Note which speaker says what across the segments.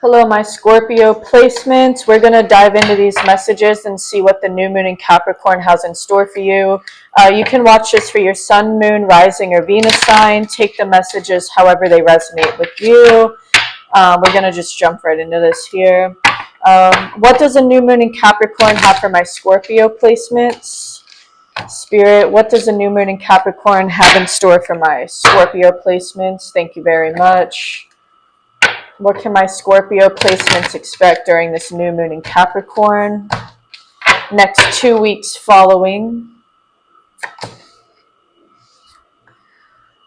Speaker 1: Hello, my Scorpio placements. We're going to dive into these messages and see what the new moon in Capricorn has in store for you. You can watch this for your sun, moon, rising, or Venus sign. Take the messages however they resonate with you. We're going to just jump right into this here. What does a new moon in Capricorn have for my Scorpio placements? Spirit, what does a new moon in Capricorn have in store for my Scorpio placements? Thank you very much. What can my Scorpio placements expect during this new moon in Capricorn? Next 2 weeks following.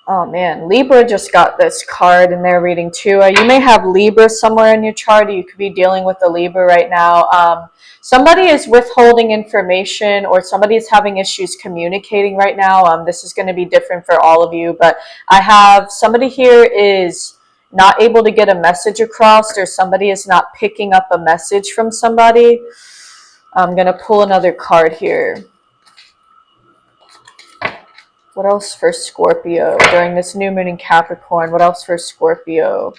Speaker 1: Oh man, Libra just got this card in their reading too. You may have Libra somewhere in your chart. You could be dealing with a Libra right now. Somebody is withholding information, or somebody is having issues communicating right now. This is going to be different for all of you, but I have somebody here is not able to get a message across, or somebody is not picking up a message from somebody. I'm going to pull another card here. What else for Scorpio during this new moon in Capricorn? What else for Scorpio?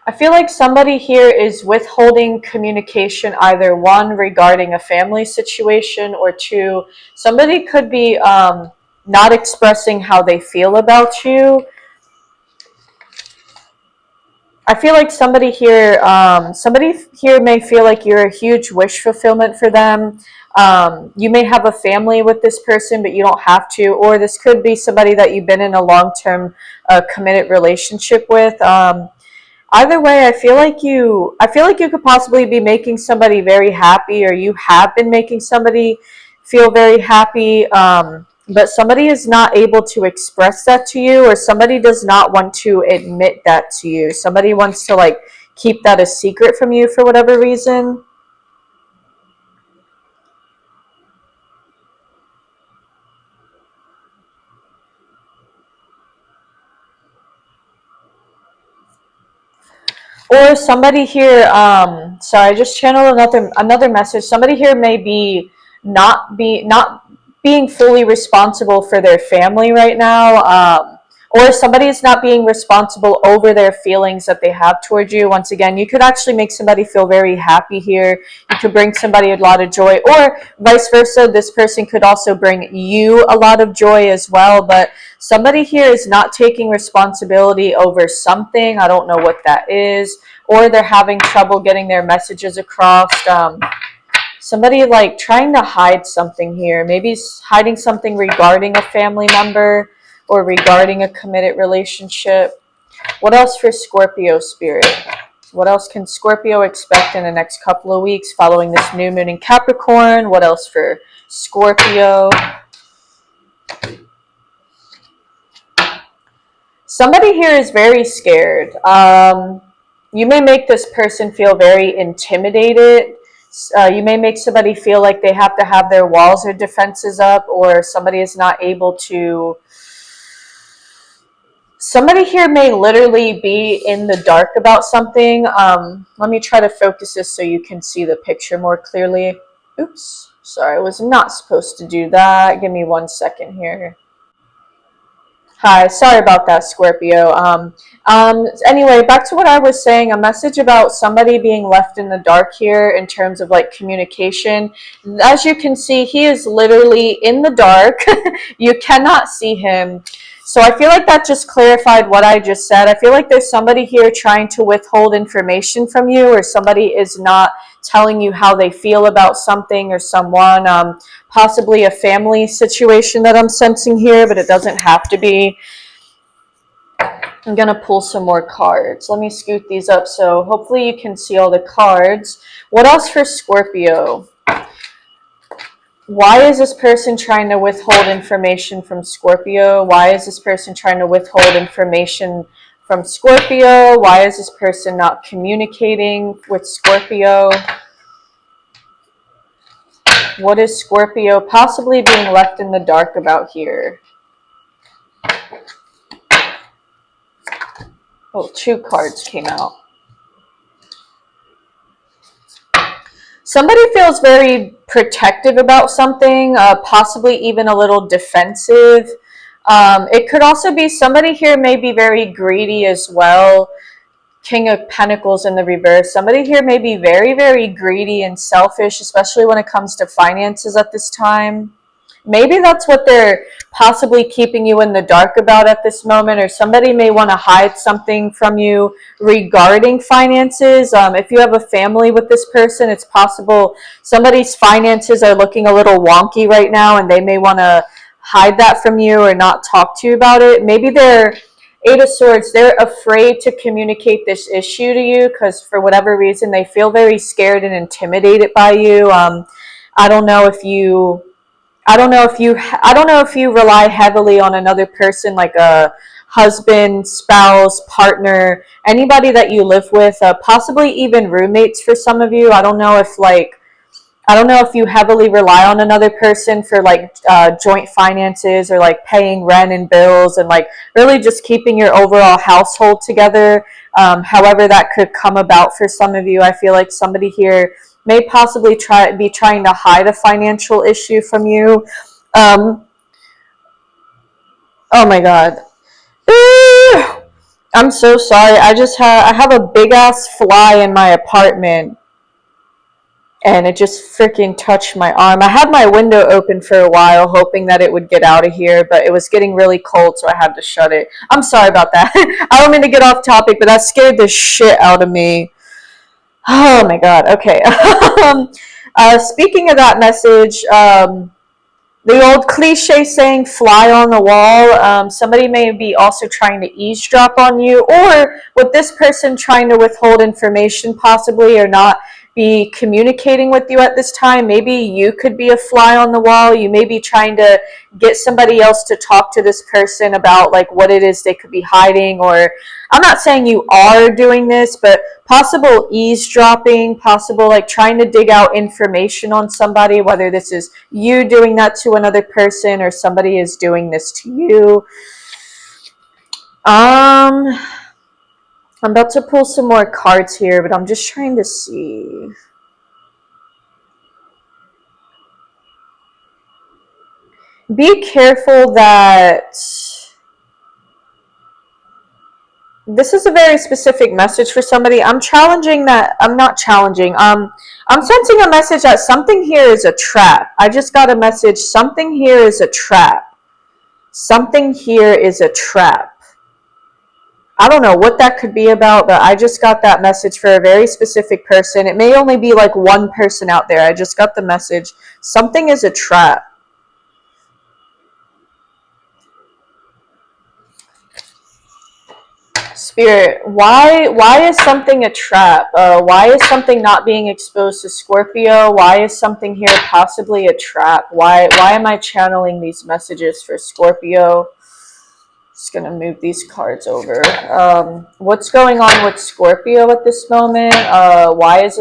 Speaker 1: I feel like somebody here is withholding communication, either one, regarding a family situation, or two, somebody could be not expressing how they feel about you. I feel like somebody here may feel like you're a huge wish fulfillment for them. You may have a family with this person, but you don't have to. Or this could be somebody that you've been in a long-term committed relationship with. Either way, I feel like you could possibly be making somebody very happy, or you have been making somebody feel very happy. But somebody is not able to express that to you, or somebody does not want to admit that to you. Somebody wants to like keep that a secret from you for whatever reason. Or somebody here, sorry, I just channeled another message. Somebody here may be not being fully responsible for their family right now, or somebody is not being responsible over their feelings that they have towards you. Once again, you could actually make somebody feel very happy here. You could bring somebody a lot of joy, or vice versa. This person could also bring you a lot of joy as well. But somebody here is not taking responsibility over something. I don't know what that is, or they're having trouble getting their messages across. Somebody like trying to hide something here, maybe hiding something regarding a family member or regarding a committed relationship. What else for Scorpio spirit? What else can Scorpio expect in the next couple of weeks following this new moon in Capricorn? What else for Scorpio? Somebody here is very scared. You may make this person feel very intimidated. You may make somebody feel like they have to have their walls or defenses up, or somebody is not able to. Somebody here may literally be in the dark about something. Let me try to focus this so you can see the picture more clearly. Oops, sorry, I was not supposed to do that. Give me 1 second here. Hi, sorry about that, Scorpio. Anyway, back to what I was saying, a message about somebody being left in the dark here in terms of like communication. As you can see, he is literally in the dark. You cannot see him. So I feel like that just clarified what I just said. I feel like there's somebody here trying to withhold information from you, or somebody is not telling you how they feel about something or someone. Possibly a family situation that I'm sensing here, but it doesn't have to be. I'm going to pull some more cards. Let me scoot these up so hopefully you can see all the cards. What else for Scorpio? Why is this person trying to withhold information from Scorpio? Why is this person trying to withhold information from Scorpio? Why is this person not communicating with Scorpio? What is Scorpio possibly being left in the dark about here? Oh, 2 cards came out. Somebody feels very protective about something, possibly even a little defensive. It could also be somebody here may be very greedy as well. King of Pentacles in the reverse. Somebody here may be very, very greedy and selfish, especially when it comes to finances at this time. Maybe that's what they're possibly keeping you in the dark about at this moment, or somebody may want to hide something from you regarding finances. If you have a family with this person, it's possible somebody's finances are looking a little wonky right now and they may want to hide that from you or not talk to you about it. Maybe they're Eight of Swords, they're afraid to communicate this issue to you because for whatever reason they feel very scared and intimidated by you. I don't know if you I don't know if you rely heavily on another person, like a husband, spouse, partner, anybody that you live with, possibly even roommates for some of you. I don't know if you heavily rely on another person for like joint finances or like paying rent and bills and like really just keeping your overall household together. However that could come about for some of you. I feel like somebody here may possibly be trying to hide a financial issue from you. Oh my God. I'm so sorry. I have a big ass fly in my apartment and it just freaking touched my arm. I had my window open for a while hoping that it would get out of here, but it was getting really cold so I had to shut it. I'm sorry about that. I don't mean to get off topic, but that scared the shit out of me. Oh my God. Okay. Speaking of that message, the old cliche saying, fly on the wall. Somebody may be also trying to eavesdrop on you, or with this person trying to withhold information possibly or not be communicating with you at this time. Maybe you could be a fly on the wall. You may be trying to get somebody else to talk to this person about like what it is they could be hiding, or I'm not saying you are doing this, but possible eavesdropping, possible like trying to dig out information on somebody, whether this is you doing that to another person or somebody is doing this to you. I'm about to pull some more cards here, but I'm just trying to see. Be careful that this is a very specific message for somebody. I'm not challenging. I'm sensing a message that something here is a trap. I just got a message. Something here is a trap. Something here is a trap. I don't know what that could be about, but I just got that message for a very specific person. It may only be like one person out there. I just got the message. Something is a trap. Spirit, why is something a trap? Why is something not being exposed to Scorpio? Why is something here possibly a trap? Why am I channeling these messages for Scorpio? Just gonna move these cards over. What's going on with Scorpio at this moment? Why is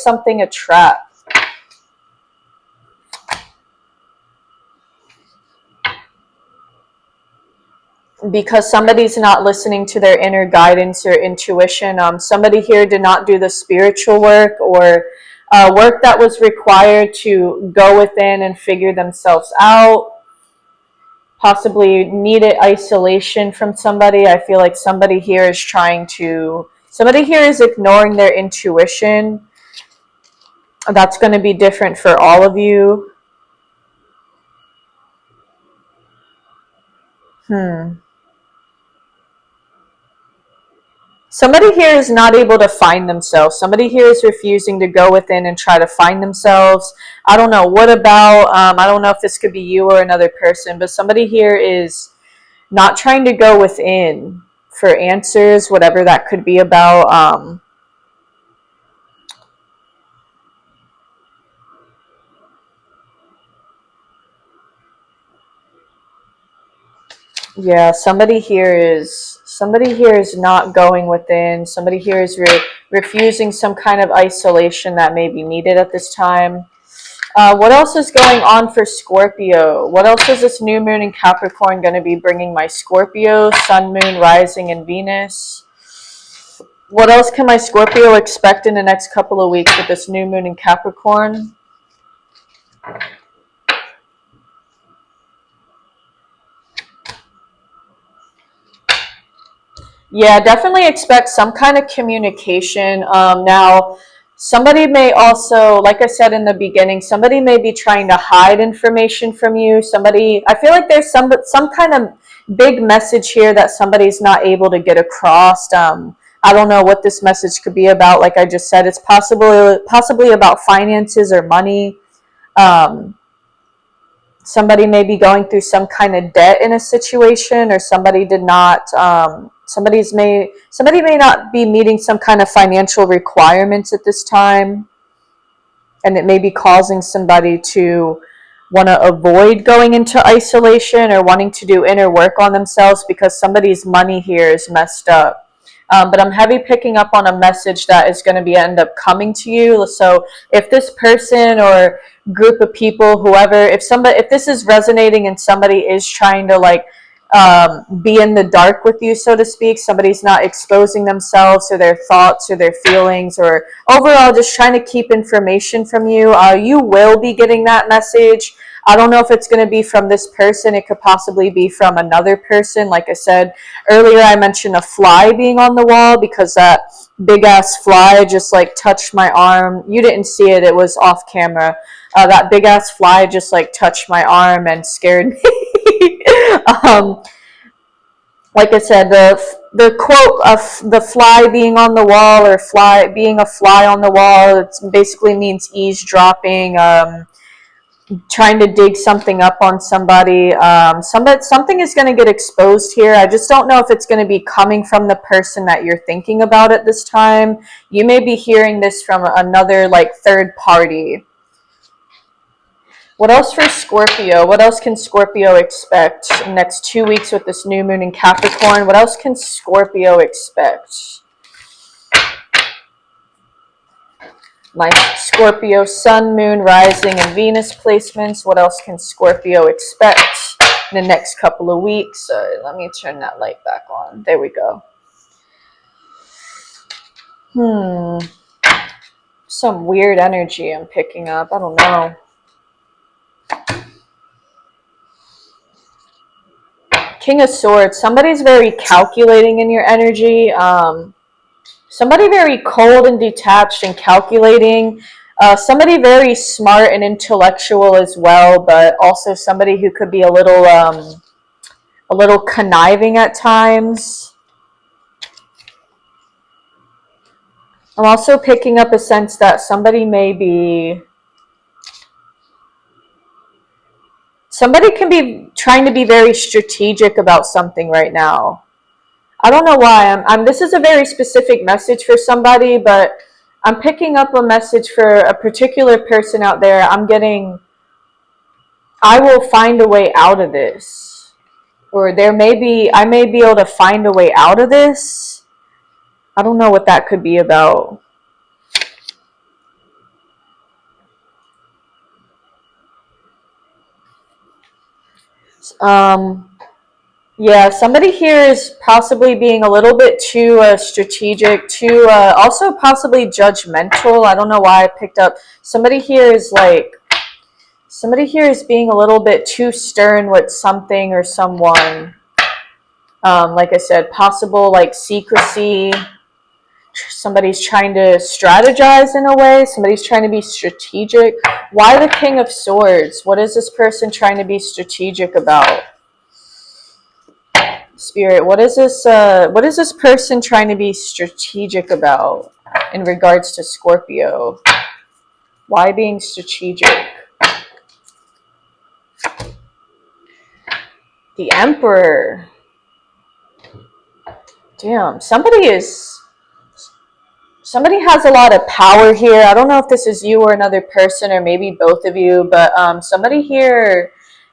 Speaker 1: something a trap? Because somebody's not listening to their inner guidance or intuition. Somebody here did not do the spiritual work or work that was required to go within and figure themselves out. Possibly needed isolation from somebody. I feel like somebody here is ignoring their intuition. That's going to be different for all of you. Somebody here is not able to find themselves. Somebody here is refusing to go within and try to find themselves. I don't know. What about, I don't know if this could be you or another person, but somebody here is not trying to go within for answers, whatever that could be about. Yeah, somebody here is not going within. Somebody here is refusing some kind of isolation that may be needed at this time. What else is going on for Scorpio? What else is this new moon in Capricorn going to be bringing my Scorpio, sun, moon, rising, and Venus? What else can my Scorpio expect in the next couple of weeks with this new moon in Capricorn? Yeah, definitely expect some kind of communication. Now, somebody may also, like I said in the beginning, somebody may be trying to hide information from you. Somebody, I feel like there's some kind of big message here that somebody's not able to get across. I don't know what this message could be about. Like I just said, it's possibly about finances or money. Um, Somebody may be going through some kind of debt in a situation, or somebody did not somebody may not be meeting some kind of financial requirements at this time, and it may be causing somebody to want to avoid going into isolation or wanting to do inner work on themselves because somebody's money here is messed up. But I'm heavy picking up on a message that is going to be end up coming to you. So if this person or group of people, whoever, if this is resonating and somebody is trying to like be in the dark with you, so to speak, somebody's not exposing themselves or their thoughts or their feelings, or overall just trying to keep information from you, you will be getting that message. I don't know if it's going to be from this person. It could possibly be from another person. Like I said earlier, I mentioned a fly being on the wall because that big ass fly just like touched my arm. You didn't see it. It was off camera. That big ass fly just like touched my arm and scared me. Like I said, the quote of the fly being on the wall, or fly being a fly on the wall, it basically means eavesdropping, trying to dig something up on somebody. Something is going to get exposed here. I just don't know if it's going to be coming from the person that you're thinking about at this time. You may be hearing this from another like third party. What else for Scorpio? What else can Scorpio expect next 2 weeks with this new moon in Capricorn? What else can Scorpio expect? My Scorpio sun, moon, rising, and Venus placements. What else can Scorpio expect in the next couple of weeks? Let me turn that light back on. There we go. Some weird energy I'm picking up. I don't know. King of Swords. Somebody's very calculating in your energy. Somebody very cold and detached and calculating. Somebody very smart and intellectual as well, but also somebody who could be a little conniving at times. I'm also picking up a sense that somebody can be trying to be very strategic about something right now. I don't know why. This is a very specific message for somebody, but I'm picking up a message for a particular person out there. I'm getting, I will find a way out of this. Or I may be able to find a way out of this. I don't know what that could be about. Yeah, somebody here is possibly being a little bit too strategic, too also possibly judgmental. I don't know why I picked up. Somebody here is being a little bit too stern with something or someone. Like I said, possible like secrecy. Somebody's trying to strategize in a way. Somebody's trying to be strategic. Why the King of Swords? What is this person trying to be strategic about? Spirit, what is this person trying to be strategic about in regards to Scorpio? Why being strategic? The Emperor. Damn, somebody has a lot of power here. I don't know if this is you or another person, or maybe both of you, but somebody here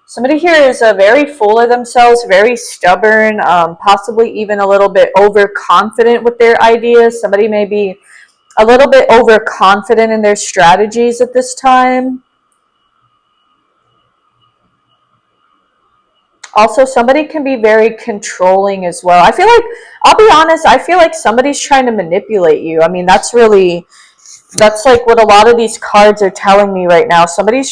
Speaker 1: is very full of themselves, very stubborn, possibly even a little bit overconfident with their ideas. Somebody may be a little bit overconfident in their strategies at this time. Also, somebody can be very controlling as well. I feel like, I'll be honest, I feel like somebody's trying to manipulate you. I mean, that's like what a lot of these cards are telling me right now. Somebody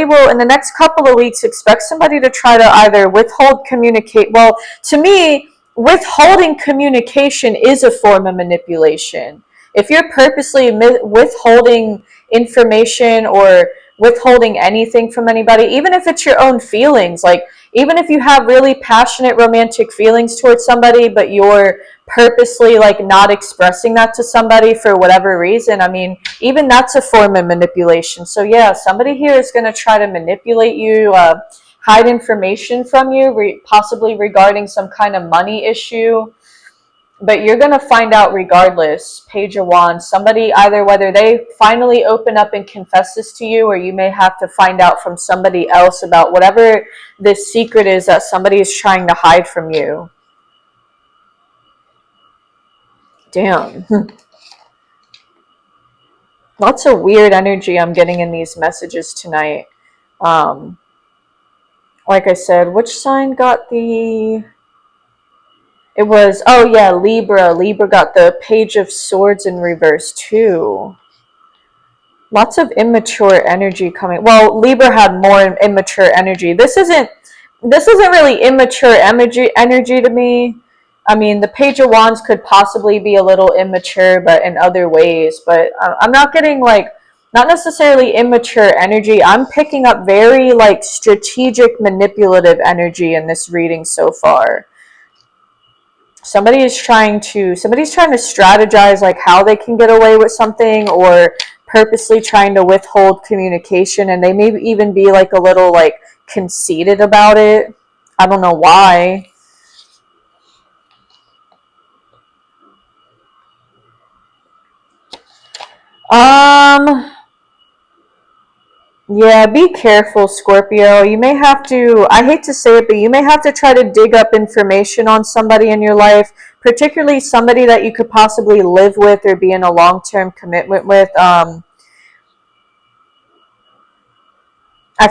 Speaker 1: will, in the next couple of weeks, expect somebody to try to either withhold communicate. Well, to me, withholding communication is a form of manipulation. If you're purposely withholding information or withholding anything from anybody, even if it's your own feelings, like even if you have really passionate romantic feelings towards somebody, but you're purposely like not expressing that to somebody for whatever reason, I mean, even that's a form of manipulation. So yeah, somebody here is going to try to manipulate you, hide information from you, possibly regarding some kind of money issue. But you're going to find out regardless. Page of Wands. Somebody, either whether they finally open up and confess this to you, or you may have to find out from somebody else about whatever this secret is that somebody is trying to hide from you. Damn. Lots of weird energy I'm getting in these messages tonight. Like I said, which sign got the... It was, oh yeah, Libra. Libra got the Page of Swords in reverse too. Lots of immature energy coming. Well, Libra had more immature energy. This isn't really immature energy to me. I mean, the Page of Wands could possibly be a little immature, but in other ways. But I'm not getting like, not necessarily immature energy. I'm picking up very like strategic, manipulative energy in this reading so far. Somebody's trying to strategize like how they can get away with something, or purposely trying to withhold communication, and they may even be like a little like conceited about it. I don't know why. Yeah, be careful, Scorpio. You may have to, I hate to say it, but you may have to try to dig up information on somebody in your life, particularly somebody that you could possibly live with or be in a long-term commitment with. I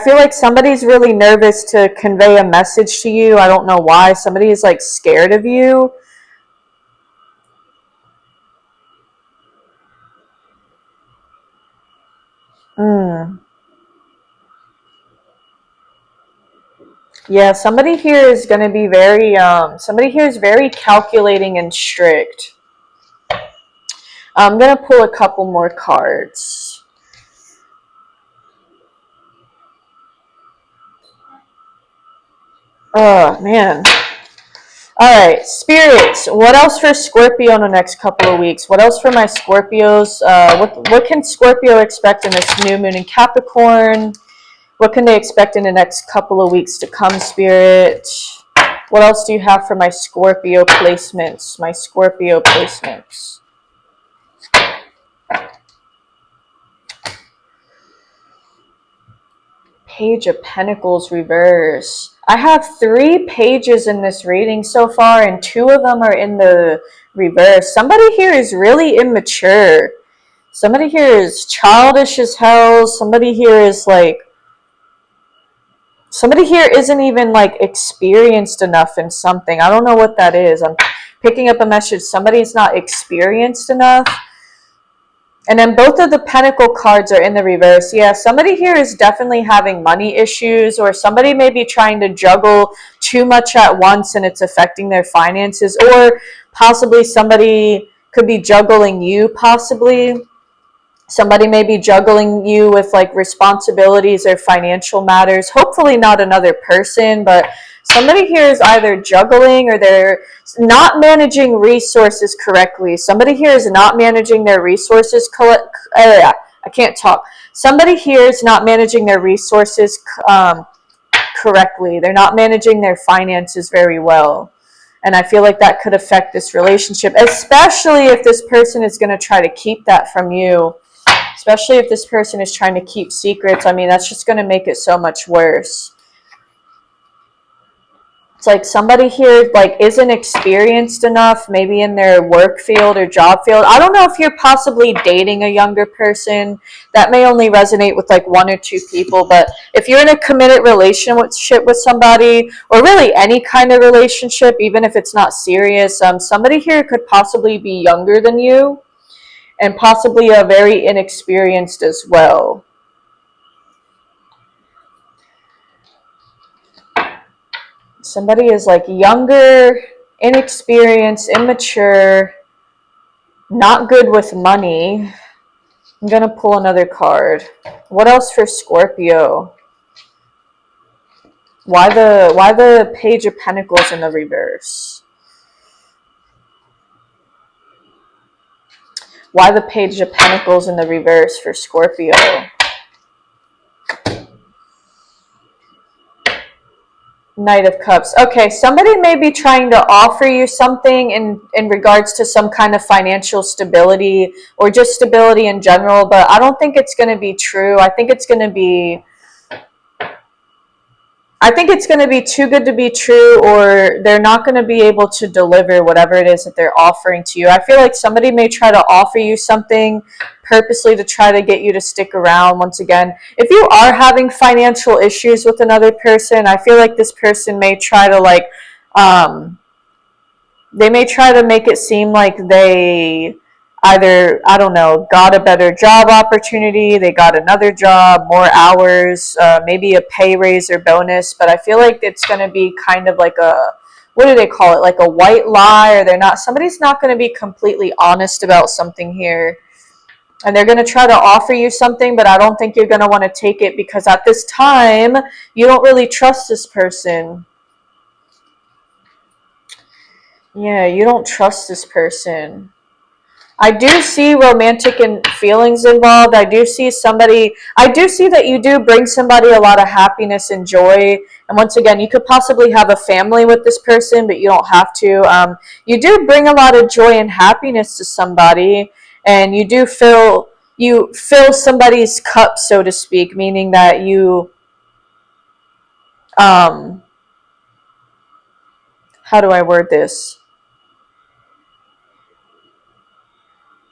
Speaker 1: feel like somebody's really nervous to convey a message to you. I don't know why. Somebody is like scared of you. Yeah, somebody here is going to be very, somebody here is very calculating and strict. I'm going to pull a couple more cards. Oh, man. All right, spirits. What else for Scorpio in the next couple of weeks? What else for my Scorpios? What can Scorpio expect in this new moon in Capricorn? What can they expect in the next couple of weeks to come, Spirit? What else do you have for my Scorpio placements? My Scorpio placements. Page of Pentacles reverse. I have 3 pages in this reading so far, and 2 of them are in the reverse. Somebody here is really immature. Somebody here is childish as hell. Somebody here is like, somebody here isn't even like experienced enough in something. I don't know what that is. I'm picking up a message. Somebody's not experienced enough. And then both of the Pentacle cards are in the reverse. Yeah, somebody here is definitely having money issues, or somebody may be trying to juggle too much at once and it's affecting their finances, or possibly somebody could be juggling you, possibly. Somebody may be juggling you with like responsibilities or financial matters. Hopefully not another person, but somebody here is either juggling or they're not managing resources correctly. Somebody here is not managing their resources I can't talk. Somebody here is not managing their resources correctly. They're not managing their finances very well. And I feel like that could affect this relationship, especially if this person is going to try to keep that from you. Especially if this person is trying to keep secrets. I mean, that's just going to make it so much worse. It's like somebody here like isn't experienced enough, maybe in their work field or job field. I don't know if you're possibly dating a younger person. That may only resonate with like one or two people, but if you're in a committed relationship with somebody, or really any kind of relationship, even if it's not serious, somebody here could possibly be younger than you and possibly very inexperienced as well. Somebody is like younger, inexperienced, immature, not good with money. I'm going to pull another card. What else for Scorpio? Why the Page of Pentacles in the reverse? Why the Page of Pentacles in the reverse for Scorpio? Knight of Cups. Okay, somebody may be trying to offer you something in regards to some kind of financial stability or just stability in general, but I don't think it's going to be true. I think it's going to be too good to be true, or they're not going to be able to deliver whatever it is that they're offering to you. I feel like somebody may try to offer you something purposely to try to get you to stick around. Once again, if you are having financial issues with another person, I feel like this person may try to they may try to make it seem like they either, I don't know, got a better job opportunity, they got another job, more hours, maybe a pay raise or bonus, but I feel like it's going to be kind of like a, what do they call it, like a white lie, or somebody's not going to be completely honest about something here. And they're going to try to offer you something, but I don't think you're going to want to take it because at this time, you don't really trust this person. Yeah, you don't trust this person. I do see romantic and feelings involved. I do see that you do bring somebody a lot of happiness and joy. And once again, you could possibly have a family with this person, but you don't have to. You do bring a lot of joy and happiness to somebody, and you fill somebody's cup, so to speak, meaning that um, how do I word this?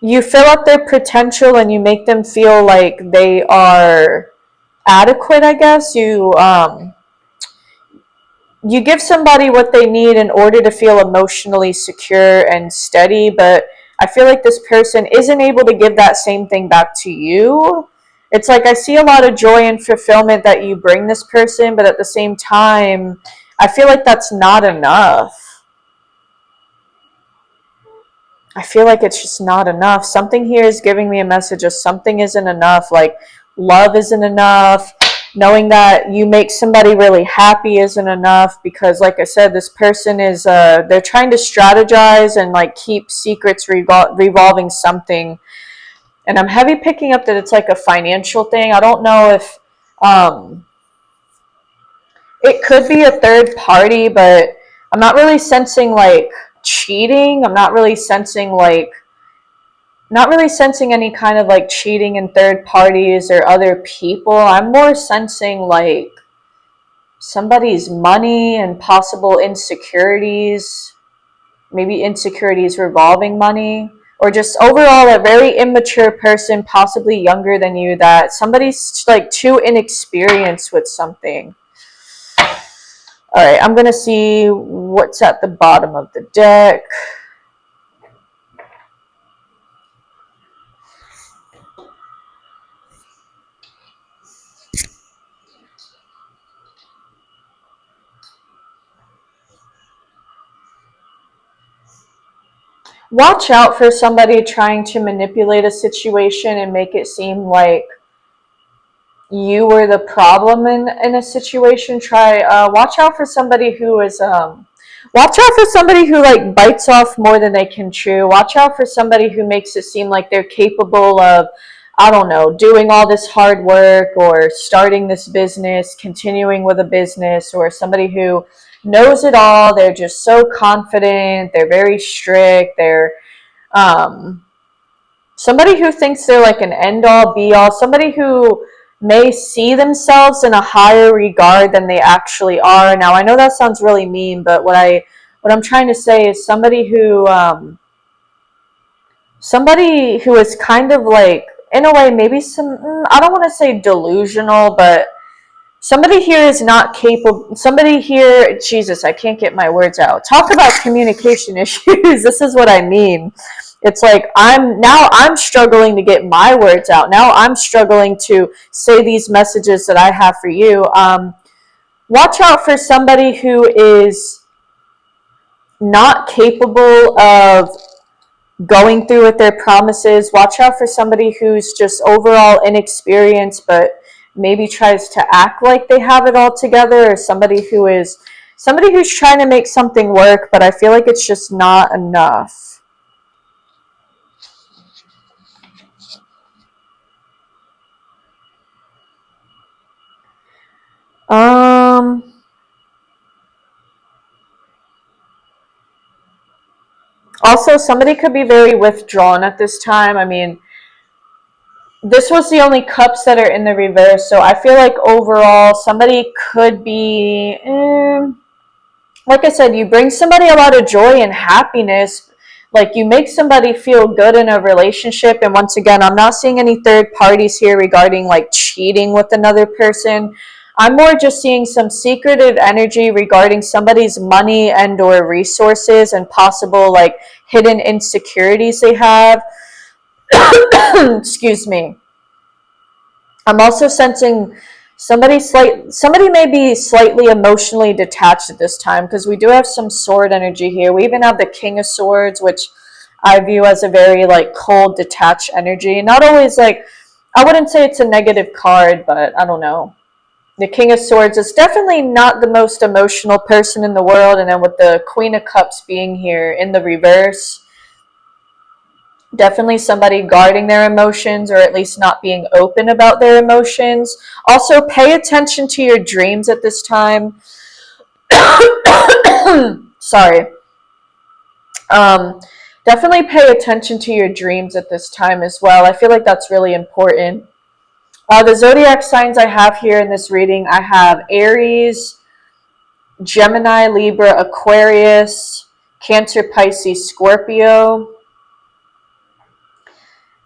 Speaker 1: You fill up their potential and you make them feel like they are adequate, I guess. You give somebody what they need in order to feel emotionally secure and steady, but I feel like this person isn't able to give that same thing back to you. It's like I see a lot of joy and fulfillment that you bring this person, but at the same time, I feel like that's not enough. I feel like it's just not enough. Something here is giving me a message of something isn't enough. Like love isn't enough. Knowing that you make somebody really happy isn't enough, because like I said, this person is they're trying to strategize and like keep secrets revolving something. And I'm heavy picking up that it's like a financial thing. I don't know if it could be a third party, but I'm not really sensing like cheating. I'm not really sensing any kind of like cheating in third parties or other people. I'm more sensing like somebody's money and possible insecurities, maybe insecurities revolving money, or just overall a very immature person, possibly younger than you, that somebody's like too inexperienced with something. All right, I'm going to see what's at the bottom of the deck. Watch out for somebody trying to manipulate a situation and make it seem like you were the problem in a situation. Watch out for somebody who is watch out for somebody who like bites off more than they can chew. Watch out for somebody who makes it seem like they're capable of, I don't know, doing all this hard work or starting this business, continuing with a business, or somebody who knows it all. They're just so confident. They're very strict. They're somebody who thinks they're like an end all be all. Somebody who may see themselves in a higher regard than they actually are. Now, I know that sounds really mean, but what I'm trying to say is somebody who is kind of like, in a way, maybe I don't want to say delusional, but somebody here is not capable. Somebody here, Jesus, I can't get my words out. Talk about communication issues. This is what I mean. It's like I'm struggling to get my words out. Now I'm struggling to say these messages that I have for you. Watch out for somebody who is not capable of going through with their promises. Watch out for somebody who's just overall inexperienced, but maybe tries to act like they have it all together, or somebody who's trying to make something work, but I feel like it's just not enough. Also, somebody could be very withdrawn at this time. I mean, this was the only cups that are in the reverse, so I feel like overall somebody could be, like I said, you bring somebody a lot of joy and happiness. Like, you make somebody feel good in a relationship. And once again, I'm not seeing any third parties here regarding like cheating with another person. I'm more just seeing some secretive energy regarding somebody's money and or resources and possible like hidden insecurities they have. Excuse me. I'm also sensing somebody may be slightly emotionally detached at this time, because we do have some sword energy here. We even have the King of Swords, which I view as a very like cold, detached energy. Not always like, I wouldn't say it's a negative card, but I don't know. The King of Swords is definitely not the most emotional person in the world, and then with the Queen of Cups being here in the reverse, definitely somebody guarding their emotions, or at least not being open about their emotions. Also, pay attention to your dreams at this time. Sorry. Definitely pay attention to your dreams at this time as well. I feel like that's really important. The zodiac signs I have here in this reading, I have Aries, Gemini, Libra, Aquarius, Cancer, Pisces, Scorpio,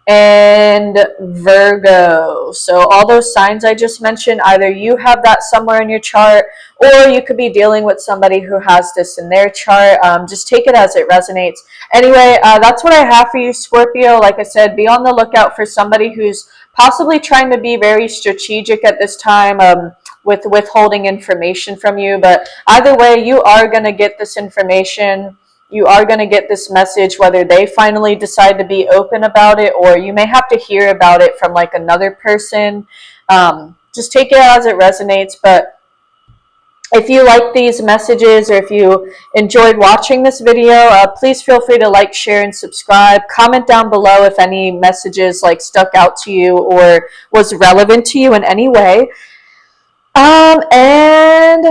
Speaker 1: and Virgo. So all those signs I just mentioned, either you have that somewhere in your chart, or you could be dealing with somebody who has this in their chart. Just take it as it resonates. Anyway, that's what I have for you, Scorpio. Like I said, be on the lookout for somebody who's possibly trying to be very strategic at this time, with withholding information from you. But either way, you are going to get this information. You are going to get this message, whether they finally decide to be open about it, or you may have to hear about it from like another person. Just take it as it resonates. But if you like these messages, or if you enjoyed watching this video, please feel free to like, share, and subscribe. Comment down below if any messages like stuck out to you or was relevant to you in any way. And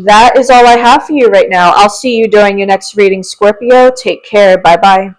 Speaker 1: that is all I have for you right now. I'll see you during your next reading, Scorpio. Take care. Bye-bye.